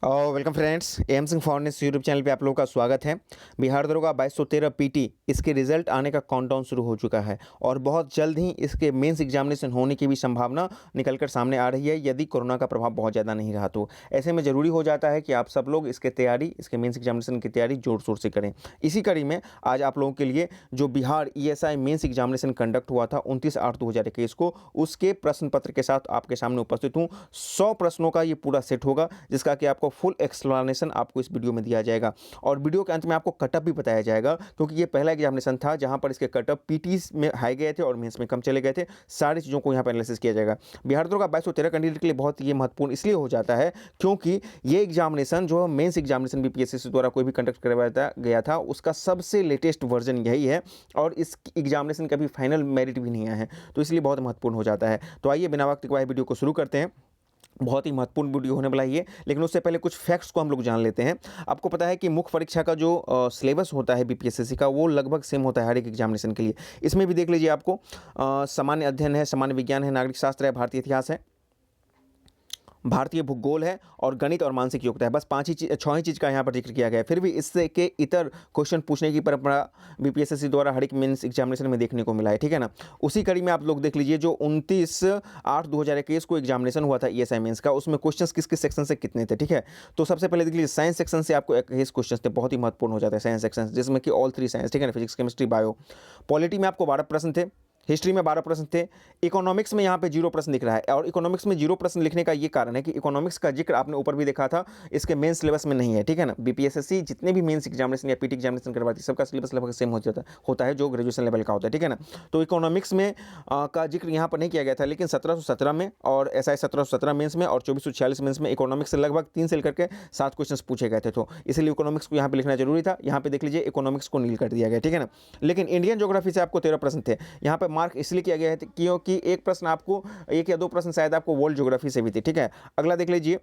Welcome friends, M Singh फॉरनेस YouTube channel पे आप लोगों का स्वागत है। बिहार दरोगा 2213 पीटी इसके रिजल्ट आने का काउंटडाउन शुरू हो चुका है और बहुत जल्द ही इसके मेंस एग्जामिनेशन होने की भी संभावना निकलकर सामने आ रही है, यदि कोरोना का प्रभाव बहुत ज़्यादा नहीं रहा तो। ऐसे में ज़रूरी हो जाता है कि आप सब लोग इसके मेंस एग्जामिनेशन की तैयारी जोर शोर से करें। इसी कड़ी में आज आप लोगों के लिए जो Bihar ESI mains examination conduct हुआ था 29/8/2021 को, उसके प्रश्न पत्र के साथ आपके सामने उपस्थित हूँ। 100 प्रश्नों का ये पूरा सेट होगा, जिसका कि आपको फुल एक्सप्लेनेशन आपको इस वीडियो में दिया जाएगा और वीडियो के अंत में आपको कटअप भी बताया जाएगा, क्योंकि ये पहला एग्जामिनेशन था जहां पर इसके कटअप पीटीज में हाई गए थे और मेंस में कम चले गए थे। सारी चीज़ों को यहाँ पर एनालिसिस किया जाएगा। बिहार दरोगा 2213 कैंडिडेट के लिए बहुत ये महत्वपूर्ण इसलिए हो जाता है क्योंकि ये एग्जामिनेशन जो मेंस एग्जामिनेशन भी PSSC द्वारा कोई भी कंडक्ट करवाया गया था, उसका सबसे लेटेस्ट वर्जन यही है और इस एग्जामिनेशन का भी फाइनल मेरिट भी नहीं आया है, तो इसलिए बहुत महत्वपूर्ण हो जाता है। तो आइए बिना वक्त गवाए वीडियो को शुरू करते हैं। बहुत ही महत्वपूर्ण वीडियो होने वाला है, लेकिन उससे पहले कुछ फैक्ट्स को हम लोग जान लेते हैं। आपको पता है कि मुख्य परीक्षा का जो सिलेबस होता है BPSSC का, वो लगभग सेम होता है हर एक एग्जामिनेशन के लिए। इसमें भी देख लीजिए, आपको सामान्य अध्ययन है, सामान्य विज्ञान है, नागरिक शास्त्र है, भारतीय इतिहास है, भारतीय भूगोल है और गणित और मानसिक योग्यता है। बस 6 ही चीज़ का यहाँ पर जिक्र किया गया है। फिर भी इससे के इतर क्वेश्चन पूछने की परंपरा BPSSC द्वारा हर एक मेंस एग्जामिनेशन में देखने को मिला है, ठीक है ना। उसी कड़ी में आप लोग देख लीजिए, जो 29/8/2021 को एग्जामिनेशन हुआ था ESI मेंस का, उसमें क्वेश्चन किस किस सेक्शन से कितने थे, ठीक है। तो सबसे पहले देख लीजिए, साइंस सेक्शन से आपको 21 क्वेश्चन थे, बहुत ही महत्वपूर्ण हो जाता है साइंस सेक्शन, जिसमें कि ऑल 3 साइंस, ठीक है ना, फिजिक्स, केमिस्ट्री, बायो। पॉलिटी में आपको 12 प्रश्न थे, हिस्ट्री में 12 प्रश्न थे, इकोनॉमिक्स में यहाँ पे 0 प्रश्न दिख रहा है और इकोनॉमिक्स में 0 प्रश्न लिखने का ये कारण है कि इकोनॉमिक्स का जिक्र आपने ऊपर भी देखा था, इसके मेन सिलेबस में नहीं है, ठीक है ना। BPSSC जितने भी मेंस एग्जामिनेशन या PT एग्जामिनेशन करवाती है, सबका सिलेबस लगभग सेम होता है जो ग्रेजुएशन लेवल का होता है, ठीक है ना। तो इकोनॉमिक्स में का जिक्र यहाँ पर नहीं किया गया था, लेकिन 1717 में और SI 1717 मेंस में और 2446 मेंस में इकोनॉमिक्स से लगभग 3 से लेकर के 7 क्वेश्चन पूछे गए थे, तो इसलिए इकोनॉमिक्स को यहाँ पे लिखना जरूरी था। यहाँ पे देख लीजिए, इकोनॉमिक्स को नील कर दिया गया, ठीक है ना। लेकिन इंडियन ज्योग्राफी से आपको 13 प्रश्न थे। यहाँ पर मार्क इसलिए किया गया है क्योंकि एक प्रश्न आपको, 1 या 2 प्रश्न शायद आपको वर्ल्ड ज्योग्राफी से भी थे, ठीक है। अगला देख लीजिए,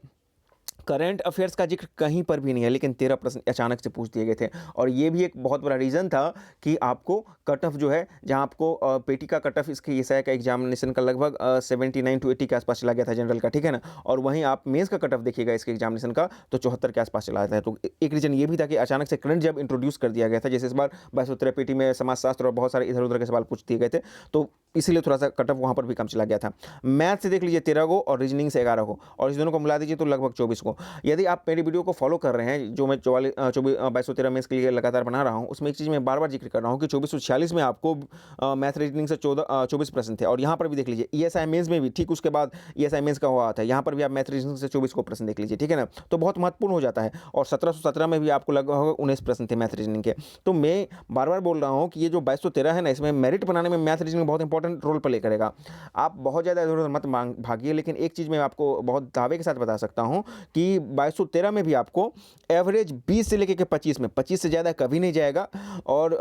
करंट अफेयर्स का जिक्र कहीं पर भी नहीं है, लेकिन 13 प्रश्न अचानक से पूछ दिए गए थे और ये भी एक बहुत बड़ा रीज़न था कि आपको कट ऑफ जो है, जहां आपको पेटी का कट ऑफ इसके ESI का एग्जामिनेशन का लगभग 79 to 80 के आसपास चला गया था जनरल का, ठीक है ना। और वहीं आप मेंस का कट ऑफ देखिएगा इसके एग्जामिनेशन का, तो 74 के आसपास चला जाता है। तो एक रीज़न ये भी था कि अचानक से करंट जब इंट्रोड्यूस कर दिया गया था, जैसे इस बार 2213 पेटी में समाजशास्त्र और बहुत सारे इधर उधर के सवाल पूछ दिए गए थे, तो इसीलिए थोड़ा सा कट ऑफ वहाँ पर भी कम चला गया था। मैथ से देख लीजिए 13 को और रीजनिंग से 11 को, और इस दोनों को मिला दीजिए तो लगभग 24 को। यदि आप मेरी वीडियो को फॉलो कर रहे हैं, जो मैं 2213 मेंस के लिए लगातार बना रहा हूँ, उसमें एक चीज़ मैं बार बार जिक्र कर रहा हूँ कि 2446 में आपको मैथ रीजनिंग से 24 प्रश्न थे, और यहाँ पर भी देख लीजिए ESI मेंस में भी ठीक उसके बाद ESI मेंस का हुआ था, यहाँ पर भी आप मैथ रीजनिंग से 24 को प्रश्न देख लीजिए, ठीक है ना। तो बहुत महत्वपूर्ण हो जाता है। और 1717 में भी आपको लगभग 19 प्रश्न थे मैथ रीजनिंग के। तो मैं बार बार बोल रहा हूँ कि ये जो 2213 है ना, इसमें मेरिट बनाने में मैथ रीजनिंग बहुत इंपॉर्टेंट रोल प्ले करेगा। आप बहुत ज़्यादा इधर उधर मत भागिए, लेकिन एक चीज़ मैं आपको बहुत दावे के साथ बता सकता हूं कि 2213 में भी आपको एवरेज 20 से लेकर के 25 में, 25 से ज़्यादा कभी नहीं जाएगा और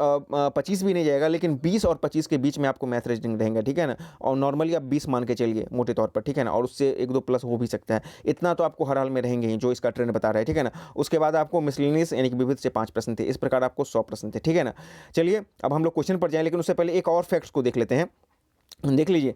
25 भी नहीं जाएगा, लेकिन 20 और 25 के बीच में आपको मैथ रीजनिंग रहेगा, ठीक है ना। और नॉर्मली आप 20 मान के चलिए मोटे तौर पर, ठीक है ना, और उससे 1-2 प्लस हो भी सकता है। इतना तो आपको हर हाल में रहेंगे ही, जो इसका ट्रेंड बता रहा है, ठीक है ना। उसके बाद आपको मिसलेनियस यानी कि विविध से 5 प्रश्न थे, इस प्रकार आपको 100 प्रश्न थे, ठीक है ना। चलिए अब हम लोग क्वेश्चन पर जाएं, लेकिन उससे पहले एक और फैक्ट्स को देख लेते हैं। देख लीजिए,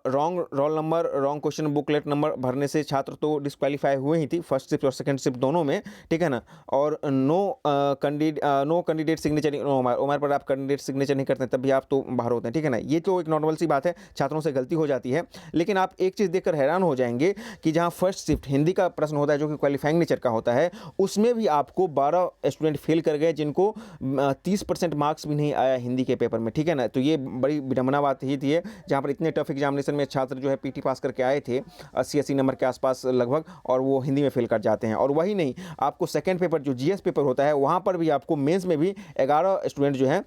wrong roll number, wrong question booklet number भरने से छात्र तो डिस्क्वालीफाई हुए ही थी, फर्स्ट शिफ्ट और सेकंड शिफ्ट दोनों में, ठीक है ना। और नो कैंडिडेट सिग्नेचर, उमर पर आप कैंडिडेट सिग्नेचर नहीं करते तब भी आप तो बाहर होते हैं, ठीक है ना। ये तो एक नॉर्मल सी बात है, छात्रों से गलती हो जाती है। लेकिन आप एक चीज़ देखकर हैरान हो जाएंगे कि जहाँ फर्स्ट शिफ्ट हिंदी का प्रश्न होता है, जो कि क्वालिफाइंग नेचर का होता है, उसमें भी आपको 12 स्टूडेंट फेल कर गए, जिनको 30% मार्क्स भी नहीं आया हिंदी के पेपर में, ठीक है ना। तो ये बड़ी विडंबना बात ही थी, जहाँ पर इतने टफ एग्जामिनेशन में छात्र जो है PT पास करके आए थे 80 नंबर के आसपास लगभग, और वो हिंदी में फेल कर जाते हैं। और वही नहीं, आपको सेकंड पेपर जो GS पेपर होता है, वहाँ पर भी आपको मेंस में भी 11 स्टूडेंट जो हैं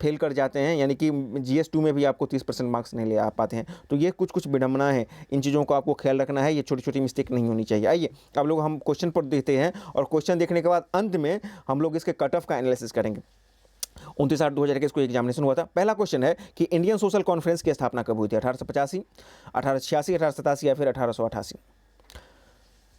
फेल कर जाते हैं, यानी कि GS2 में भी आपको 30% मार्क्स नहीं ले आ पाते हैं। तो ये कुछ विडंबना है, इन चीज़ों को आपको ख्याल रखना है, ये छोटी छोटी मिस्टेक नहीं होनी चाहिए। आइए अब लोग हम क्वेश्चन पर देखते हैं, और क्वेश्चन देखने के बाद अंत में हम लोग इसके कट ऑफ का एनालिसिस करेंगे। 29/8/2021 को एग्जामिनेशन हुआ था। पहला क्वेश्चन है कि इंडियन सोशल कॉन्फ्रेंस की स्थापना कब हुई थी, 1885, 1886, 1887 या फिर 1888।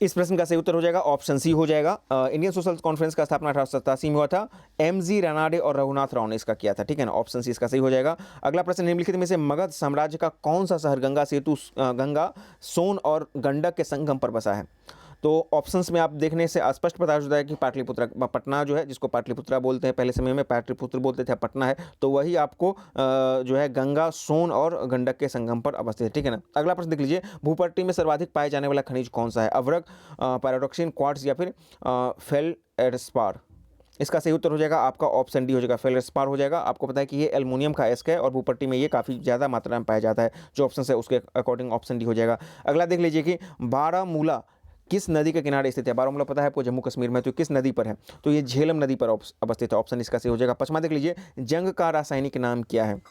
इस प्रश्न का सही उत्तर हो जाएगा ऑप्शन सी हो जाएगा। इंडियन सोशल कॉन्फ्रेंस का स्थापना 1887 में हुआ था। MG रानाडे और रघुनाथ राव ने इसका किया था, ठीक है ना। ऑप्शन सी इसका सही हो जाएगा। अगला प्रश्न, निम्नलिखित में से मगध साम्राज्य का कौन सा शहर गंगा सेतु, गंगा, सोन और गंडक के संगम पर बसा है। तो ऑप्शंस में आप देखने से स्पष्ट पता चलता है कि पाटलिपुत्र पटना जो है, जिसको पाटलिपुत्रा बोलते हैं, पहले समय में पाटलिपुत्र बोलते थे, पटना है, तो वही आपको जो है गंगा, सोन और गंडक के संगम पर अवस्थित है, ठीक है ना। अगला प्रश्न देख लीजिए, भूपट्टी में सर्वाधिक पाए जाने वाला खनिज कौन सा है? अभ्रक, पैराडॉक्सिन, क्वार्ट्ज या फिर फेल्डस्पार। इसका सही उत्तर हो जाएगा आपका ऑप्शन डी हो जाएगा, फेल्डस्पार हो जाएगा। आपको पता है कि ये एल्युमिनियम का एस्क है और भूपट्टी में ये काफ़ी ज़्यादा मात्रा में पाया जाता है। जो ऑप्शन है उसके अकॉर्डिंग ऑप्शन डी हो जाएगा। अगला देख लीजिए कि बारामूला किस नदी के किनारे स्थित है? बारामूला पता है आपको जम्मू कश्मीर में, तो किस नदी पर है? तो ये झेलम नदी पर अवस्थित है। ऑप्शन इसका सही हो जाएगा। पांचवा देख लीजिए, जंग का रासायनिक नाम क्या है?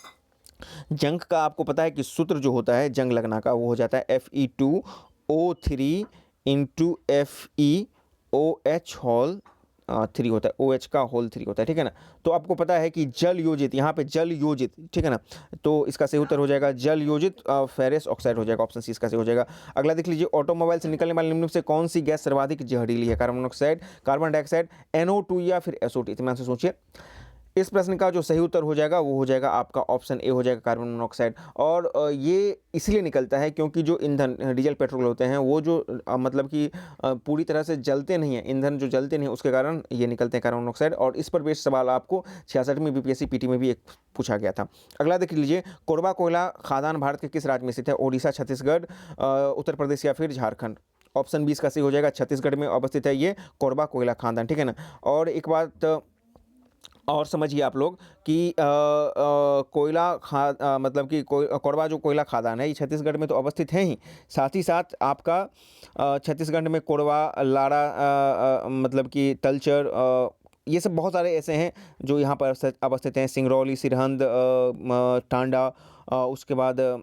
जंग का आपको पता है कि सूत्र जो होता है जंग लगना का, वो हो जाता है Fe2O3 इंटू FeOH होल 3 होता है, OH का होल 3 होता है, ठीक है ना। तो आपको पता है कि जल योजित, यहाँ पे जल योजित, ठीक है ना, तो इसका सही उत्तर हो जाएगा जल योजित फेरस ऑक्साइड हो जाएगा। ऑप्शन सी इसका सही हो जाएगा। अगला देख लीजिए, ऑटोमोबाइल से निकलने वाले निम्न में से कौन सी गैस सर्वाधिक जहरीली है? Carbon monoxide, carbon dioxide, NO2 या फिर SO2? इत्मीनान से सोचिए। इस प्रश्न का जो सही उत्तर हो जाएगा वो हो जाएगा आपका ऑप्शन ए हो जाएगा, कार्बन मोनोऑक्साइड। और ये इसलिए निकलता है क्योंकि जो ईंधन डीजल पेट्रोल होते हैं वो जो मतलब कि पूरी तरह से जलते नहीं हैं, ईंधन जो जलते नहीं, उसके कारण ये निकलते हैं कार्बन मोनोऑक्साइड। और इस पर बेस्ड सवाल आपको 66वीं BPSC PT में भी एक पूछा गया था। अगला देख लीजिए, कोरबा कोयला खदान भारत के किस राज्य में स्थित है? ओडिशा, छत्तीसगढ़, उत्तर प्रदेश या फिर झारखंड? ऑप्शन 20 का सही हो जाएगा, छत्तीसगढ़ में अवस्थित है ये कोरबा कोयला खादान, ठीक है ना। और एक बात और समझिए आप लोग कि कोयला मतलब कि कोरबा जो कोयला खादान है ये छत्तीसगढ़ में तो अवस्थित है ही, साथ ही साथ आपका छत्तीसगढ़ में कोरबा, लाड़ा, मतलब कि तलचर, ये सब बहुत सारे ऐसे हैं जो यहाँ पर अवस्थित हैं। सिंगरौली, सिरहंद, टांडा, उसके बाद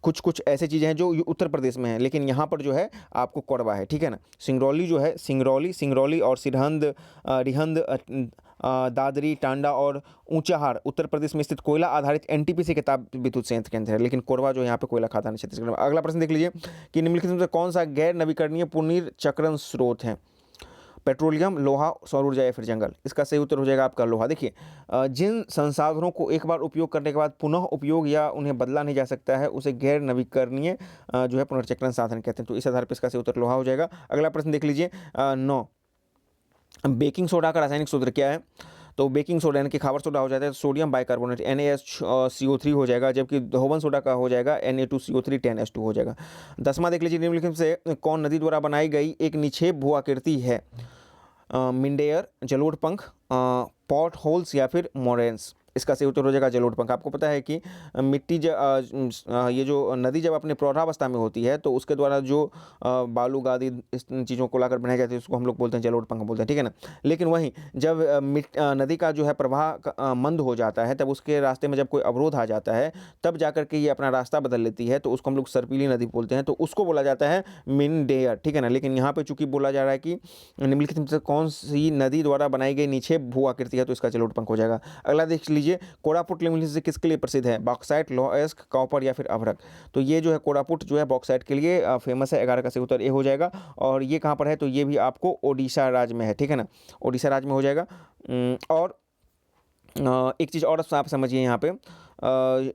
कुछ कुछ ऐसे चीज़ें हैं जो उत्तर प्रदेश में हैं, लेकिन यहाँ पर जो है आपको कोरबा है, ठीक है ना। सिंगरौली जो है, सिंगरौली और सिरहंद, रिहंद, दादरी, टांडा और ऊंचाहार उत्तर प्रदेश में स्थित कोयला आधारित NTPC के ताप विद्युत संयंत्र केंद्र है, लेकिन कोरबा जो यहाँ पे कोयला खादान है छत्तीसगढ़ में। अगला प्रश्न देख लीजिए कि निम्नलिखित में से कौन सा गैर नवीकरणीय पुनर्चक्रण स्रोत है? पेट्रोलियम, लोहा, सौर ऊर्जा या फिर जंगल? इसका सही उत्तर हो जाएगा आपका लोहा। देखिए, जिन संसाधनों को एक बार उपयोग करने के बाद पुनः उपयोग या उन्हें बदला नहीं जा सकता है उसे गैर नवीकरणीय जो है पुनर्चक्रण साधन कहते हैं। तो इस आधार पर इसका सही उत्तर लोहा हो जाएगा। अगला प्रश्न देख लीजिए, 9, बेकिंग सोडा का रासायनिक सूत्र क्या है? तो बेकिंग सोडा यानी कि खाबर सोडा हो जाता है सोडियम बाइकार्बोनेट NaCO3 हो जाएगा, जबकि धोवन सोडा का हो जाएगा Na2CO3 10H2 हो जाएगा। 10वां देख लीजिए, निम्नलिखित से कौन नदी द्वारा बनाई गई एक निक्षेप भू आकृति है? मिंडेयर, जलोढ़ पंख, पॉट होल्स या फिर मोरेंस? इसका सही उत्तर हो जाएगा जलोढ़ पंख। आपको पता है कि मिट्टी ये जो नदी जब अपने प्रौढ़ावस्था में होती है तो उसके द्वारा जो बालू गादी इस चीज़ों को लाकर बनाई जाती है उसको हम लोग बोलते हैं जलोढ़ पंख बोलते हैं, ठीक है ना। लेकिन वहीं जब नदी का जो है प्रवाह मंद हो जाता है, तब उसके रास्ते में जब कोई अवरोध आ जाता है, तब जाकर के ये अपना रास्ता बदल लेती है, तो उसको हम लोग सर्पीली नदी बोलते हैं, तो उसको बोला जाता है मिंडेयर, ठीक है ना। लेकिन यहाँ पर चूंकि बोला जा रहा है कि निम्नलिखित में से कौन सी नदी द्वारा बनाई गई निक्षेप भू आकृति है, तो इसका जलोढ़ पंख हो जाएगा। अगला देख लीजिए, कोरापुट निम्नलिखित से किसके लिए प्रसिद्ध है? बॉक्साइट, लौह-अयस्क, कॉपर या फिर अभ्रक? तो ये जो है कोरापुट जो है बॉक्साइट के लिए फेमस है। 11 का सही उत्तर ए हो जाएगा। और ये कहाँ पर है? तो ये भी आपको ओडिशा राज्य में है, ठीक है ना, ओडिशा राज्य में हो जाएगा। और एक चीज़ और आप समझिए यहाँ पे,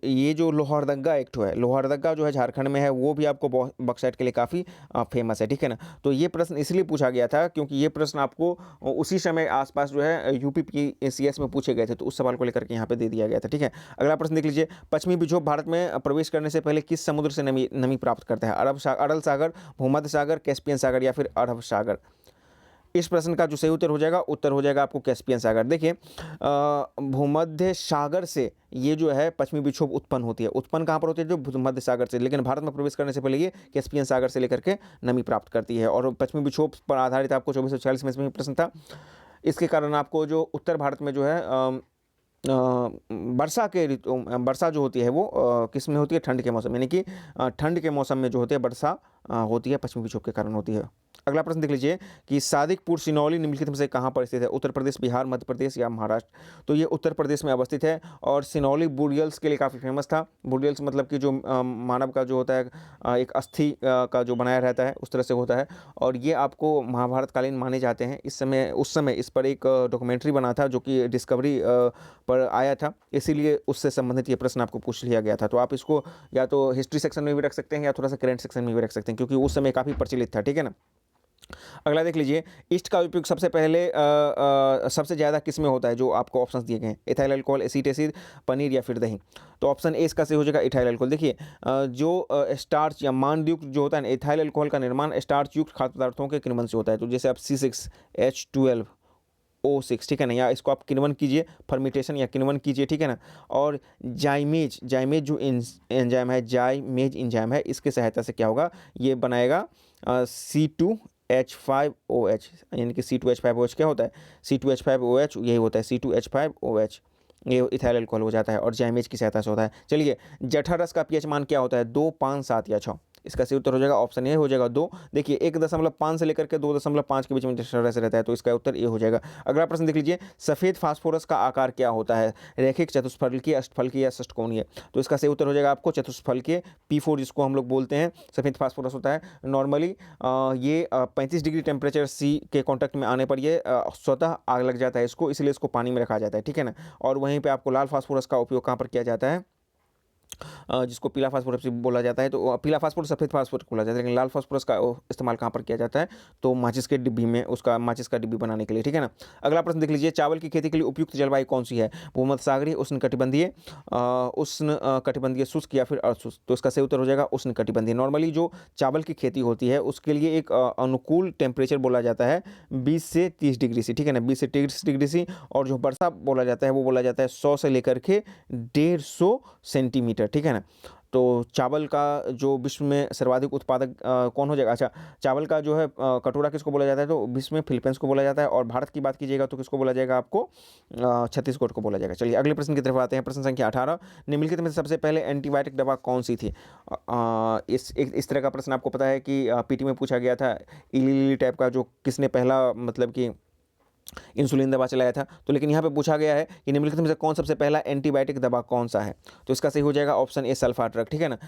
ये जो लोहरदगा एक्ट है, लोहरदगा जो है झारखंड में है, वो भी आपको बॉक्साइट के लिए काफ़ी फेमस है, ठीक है ना। तो ये प्रश्न इसलिए पूछा गया था क्योंकि ये प्रश्न आपको उसी समय आसपास जो है UPPCS में पूछे गए थे, तो उस सवाल को लेकर के यहाँ पे दे दिया गया था, ठीक है। अगला प्रश्न देख लीजिए, पश्चिमी विक्षोभ भारत में प्रवेश करने से पहले किस समुद्र से नमी प्राप्त करता है? अरब सागर, भूमध्य सागर, कैस्पियन सागर या फिर अरब सागर? इस प्रश्न का जो सही उत्तर हो जाएगा आपको कैस्पियन सागर। देखिए, भूमध्य सागर से ये जो है पश्चिमी विक्षोभ उत्पन्न होती है। उत्पन्न कहाँ पर होती है? जो भूमध्य सागर से, लेकिन भारत में प्रवेश करने से पहले ये कैस्पियन सागर से लेकर के नमी प्राप्त करती है। और पश्चिमी विक्षोभ पर आधारित आपको 2440 में इसमें प्रश्न था। इसके कारण आपको जो उत्तर भारत में जो है वर्षा जो होती है वो किस में होती है? ठंड के मौसम, यानी कि ठंड के मौसम में जो होती है वर्षा होती है, पश्चिमी विक्षोभ के कारण होती है। अगला प्रश्न देख लीजिए कि सादिकपुर सिनौली निम्नलिखित में से कहाँ पर स्थित है? उत्तर प्रदेश, बिहार, मध्य प्रदेश या महाराष्ट्र? तो ये उत्तर प्रदेश में अवस्थित है। और सिनौली बुरियल्स के लिए काफ़ी फेमस था। बुरियल्स मतलब कि जो मानव का जो होता है एक अस्थि का जो बनाया रहता है उस तरह से होता है। और ये आपको महाभारत कालीन माने जाते हैं। उस समय इस पर एक डॉक्यूमेंट्री बना था जो कि डिस्कवरी पर आया था, इसीलिए उससे संबंधित ये प्रश्न आपको पूछ लिया गया था। तो आप इसको या तो हिस्ट्री सेक्शन में भी रख सकते हैं या थोड़ा सा करेंट सेक्शन में भी रख सकते हैं। सकते हैं, क्योंकि उस समय काफ़ी प्रचलित था, ठीक है ना। अगला देख लीजिए, ईस्ट का उपयोग सबसे पहले सबसे ज़्यादा किस में होता है, जो आपको ऑप्शंस दिए गए हैं, ethyl alcohol, acid acid, paneer या फिर दही। तो ऑप्शन ए इसका सही हो जाएगा इथाइल अल्कोहल। देखिए जो स्टार्च या मांड युक्त जो होता है ना, इथाइल अल्कोहल का निर्माण स्टार्च युक्त खाद्य पदार्थों के किण्वन से होता है। तो जैसे आप C6H12O6, ठीक है ना, या इसको आप किण्वन कीजिए, फर्मेंटेशन या किण्वन कीजिए, ठीक है ना। और जाइमेज जाइमेज जो एंजाइम है, जाइमेज एंजाइम है, इसकी सहायता से क्या होगा, ये बनाएगा C2H5OH, यानी कि C2H5OH क्या होता है, C2H5OH यही होता है, C2H5OH, ये इथाइल अल्कोहल हो जाता है और जाइमेज की सहायता से होता है। चलिए, जठर रस का पीएच मान क्या होता है, 2, 5, 7 या 6। इसका सही उत्तर हो जाएगा ऑप्शन ए हो जाएगा 2। देखिए 1.5 से लेकर के 2.5 के बीच में जठर रस रहता है, तो इसका उत्तर ए हो जाएगा। अगला प्रश्न देख लीजिए, सफ़ेद फास्फोरस का आकार क्या होता है, रेखिक, चतुष्फलकीय, अष्टफलकीय या षटकोणीय। तो इसका सही उत्तर हो जाएगा आपको चतुष्फलकीय, P4 जिसको हम लोग बोलते हैं, सफ़ेद फास्फोरस होता है। नॉर्मली ये 35 डिग्री टेम्परेचर C के कॉन्टैक्ट में आने पर ये स्वतः आग लग जाता है इसको, इसलिए इसको पानी में रखा जाता है, ठीक है ना। और वहीं पे आपको लाल फास्फोरस का उपयोग कहाँ पर किया जाता है, जिसको पीला फास्फोरस भी बोला जाता है। तो पीला फास्फोरस सफ़ेद फास्फोरस बोला जाता है, लेकिन लाल फास्फोरस का इस्तेमाल कहाँ पर किया जाता है, तो माचिस के डिब्बी में, उसका माचिस का डिब्बी बनाने के लिए, ठीक है ना। अगला प्रश्न देख लीजिए, चावल की खेती के लिए उपयुक्त जलवायु कौन सी है, भूमध्यसागरीय, उष्णकटिबंधीय, कटिबंधीय, शुष्क या फिर अर्धशुष्क। तो इसका सही उत्तर हो जाएगा उष्णकटिबंधीय। नॉर्मली जो चावल की खेती होती है उसके लिए एक अनुकूल टेम्परेचर बोला जाता है 20 से 30 डिग्री से, ठीक है ना, 20 से 30 डिग्री से। और जो वर्षा बोला जाता है वो बोला जाता है 100 से लेकर के 150 सेंटीमीटर, ठीक है ना। तो चावल का जो विश्व में सर्वाधिक उत्पादक कौन हो जाएगा, अच्छा, चावल का जो है कटोरा किसको बोला जाता है, तो विश्व में फिलीपींस को बोला जाता है। और भारत की बात कीजिएगा तो किसको बोला जाएगा, आपको छत्तीसगढ़ को बोला जाएगा। चलिए अगले प्रश्न की तरफ आते हैं, प्रश्न संख्या 18, निम्नलिखित में से सबसे पहले एंटीबायोटिक दवा कौन सी थी। इस तरह का प्रश्न आपको पता है कि पीटी में पूछा गया था, इली टाइप का, जो किसने पहला मतलब कि इंसुलिन दवा चलाया था। तो लेकिन यहाँ पे पूछा गया है कि निम्नलिखित में से कौन सबसे पहला एंटीबायोटिक दवा कौन सा है, तो इसका सही हो जाएगा ऑप्शन ए सल्फा ड्रग, ठीक है ना।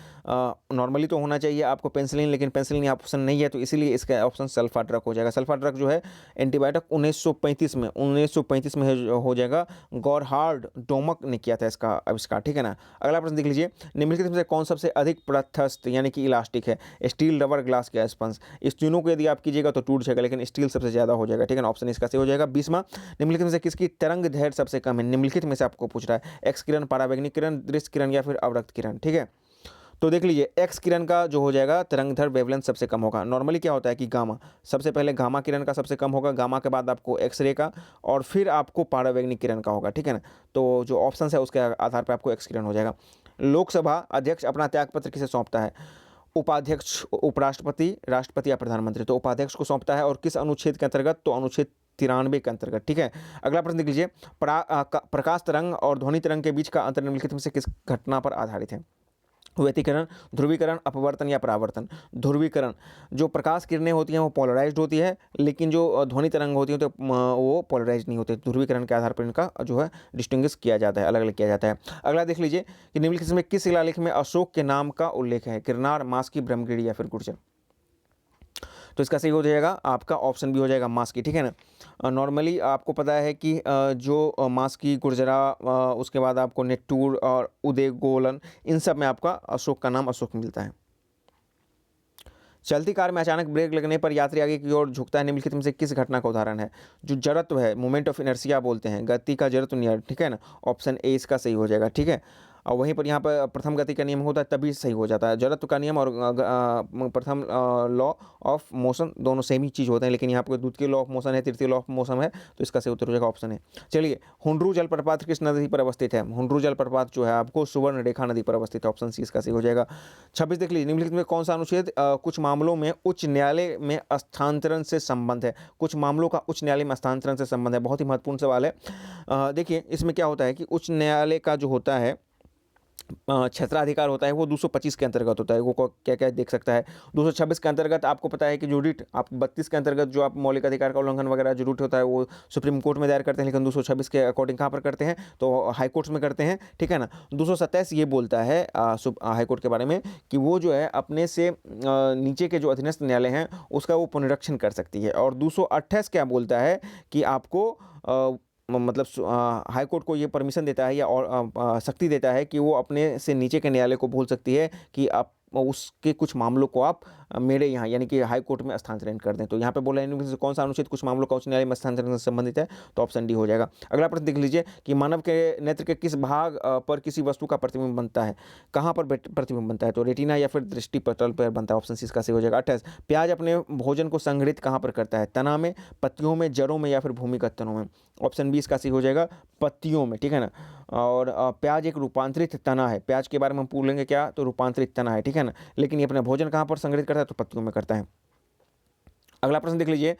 नॉर्मली तो होना चाहिए आपको पेंसिलिन, लेकिन पेंसिलिन ऑप्शन नहीं है, तो इसीलिए इसका ऑप्शन सल्फा ड्रग हो जाएगा। सल्फा ड्रग जो है एंटीबायोटिक 1935 में हो जाएगा, गॉरहार्ड डोमक ने किया था इसका आविष्कार, ठीक है ना। अगला प्रश्न देख लीजिए, निम्नलिखित में से कौन सबसे अधिक प्रत्यास्थ यानी कि इलास्टिक है, स्टील, रबर, ग्लास या स्पंज। इस तीनों को यदि आप कीजिएगा तो टूट जाएगा, लेकिन स्टील सबसे ज़्यादा हो जाएगा, ठीक है ना। ऑप्शन इसका सही हो जाएगा 20वां, निम्नलिखित में से किसकी तरंग दैर्ध्य सबसे कम है। निम्नलिखित में से आपको पूछ रहा है, एक्स किरण, परावैंगनिक किरण, दृश्य किरण या फिर अवरक्त किरण, ठीक है। तो देख लीजिए, एक्स किरण का जो हो जाएगा तरंग दैर्ध्य वेवलेंथ सबसे कम होगा। नॉर्मली क्या होता है कि गामा सबसे पहले, गामा किरण का सबसे कम होगा, गामा के बाद आपको एक्सरे का, और फिर आपको परावैंगनिक किरण का होगा, ठीक है ना। तो जो ऑप्शन है उसके आधार पर आपको एक्स किरण हो जाएगा। लोकसभा अध्यक्ष अपना त्यागपत्र किसे सौंपता है, उपाध्यक्ष, उपराष्ट्रपति, राष्ट्रपति या प्रधानमंत्री। तो उपाध्यक्ष को सौंपता है, और किस अनुच्छेद के अंतर्गत, तो अनुच्छेद 93 के अंतर्गत, ठीक है। अगला प्रश्न देख लीजिए, प्रकाश तरंग और ध्वनि तरंग के बीच का अंतर निम्नलिखित में से किस घटना पर आधारित है। व्यतिकरण, ध्रुवीकरण, अपवर्तन या परावर्तन। ध्रुवीकरण, जो प्रकाश किरणें होती हैं वो पोलराइज्ड होती है, लेकिन जो ध्वनि तरंग होती है तो वो पोलराइज्ड नहीं होती। ध्रुवीकरण के आधार पर इनका जो है डिस्टिंग्विश किया जाता है, अलग अलग किया जाता है। अगला देख लीजिए कि निम्नलिखित में किस शिलालेख में अशोक के नाम का उल्लेख है, गिरनार, मास्की, ब्रह्मगिरी या फिर गुर्जर। तो इसका सही हो जाएगा आपका ऑप्शन भी हो जाएगा मास्की, ठीक है ना। नॉर्मली आपको पता है कि जो मास्की, गुर्जरा, उसके बाद आपको नेट्टूर और उदय गोलन, इन सब में आपका अशोक का नाम अशोक मिलता है। चलती कार में अचानक ब्रेक लगने पर यात्री आगे की ओर झुकता है, निम्नलिखित में से किस घटना का उदाहरण है। जो जड़त्व है, मोमेंट ऑफ इनर्शिया बोलते हैं, गति का जड़त्व नियम, ठीक है ना। ऑप्शन ए इसका सही हो जाएगा, ठीक है। और वहीं पर यहाँ पर प्रथम गति का नियम होता है तभी सही हो जाता है। जड़त्व का नियम और प्रथम लॉ ऑफ मोशन दोनों सेम ही चीज़ होते हैं, लेकिन यहाँ पर द्वितीय लॉ ऑफ मोशन है, तृतीय लॉ ऑफ मोशन है, तो इसका सही उत्तर हो जाएगा ऑप्शन है। चलिए, हुंड्रू जलप्रपात किस नदी पर अवस्थित है। हुंड्रू जलप्रपात जो है आपको सुवर्ण रेखा नदी पर अवस्थित है, ऑप्शन सी इसका सही हो जाएगा। 26 देख लीजिए, निम्नलिखित में कौन सा अनुच्छेद कुछ मामलों में उच्च न्यायालय में स्थानांतरण से संबंध है। कुछ मामलों का उच्च न्यायालय में स्थानांतरण से संबंध है, बहुत ही महत्वपूर्ण सवाल है। देखिए इसमें क्या होता है कि उच्च न्यायालय का जो होता है क्षेत्राधिकार होता है वो 225 के अंतर्गत होता है, वो क्या क्या देख सकता है। 226 के अंतर्गत आपको पता है कि जो रिट, आप 32 के अंतर्गत जो आप मौलिक अधिकार का उल्लंघन वगैरह जो रिट होता है वो सुप्रीम कोर्ट में दायर करते हैं, लेकिन 226 के अकॉर्डिंग कहाँ पर करते हैं, तो हाई कोर्ट्स में करते हैं, ठीक है ना। 227 ये बोलता है हाई कोर्ट के बारे में कि वो जो है अपने से नीचे के जो अधीनस्थ न्यायालय हैं उसका वो पुनरीक्षण कर सकती है। और 228 क्या बोलता है कि आपको मतलब हाई कोर्ट को ये परमिशन देता है या और शक्ति देता है कि वो अपने से नीचे के न्यायालय को बोल सकती है कि आप उसके कुछ मामलों को आप मेरे यहाँ यानी कि हाई कोर्ट में स्थानांतरण कर दें। तो यहाँ पे बोला है इनमें से कौन सा अनुच्छेद कुछ मामलों का उच्च न्यायालय में स्थानांतरण से संबंधित है, तो ऑप्शन डी हो जाएगा। अगला प्रश्न देख लीजिए कि मानव के नेत्र के किस भाग पर किसी वस्तु का प्रतिबिंब बनता है, कहाँ पर प्रतिबिंब बनता है, तो रेटिना या फिर दृष्टि पटल पर बनता है, ऑप्शन सी इसका सही हो जाएगा। 28 प्याज अपने भोजन को संग्रहित कहाँ पर करता है, तना में, पत्तियों में, जड़ों में या फिर भूमिगत तनों में, ऑप्शन बी इसका सही हो जाएगा, पत्तियों में, ठीक है ना। और प्याज एक रूपांतरित तना है, प्याज के बारे में हम पूछ लेंगे क्या, तो रूपांतरित तना है, ठीक है ना। लेकिन ये अपना भोजन कहाँ पर संग्रहित करता है, तो पत्तियों में करता है। अगला प्रश्न देख लीजिए,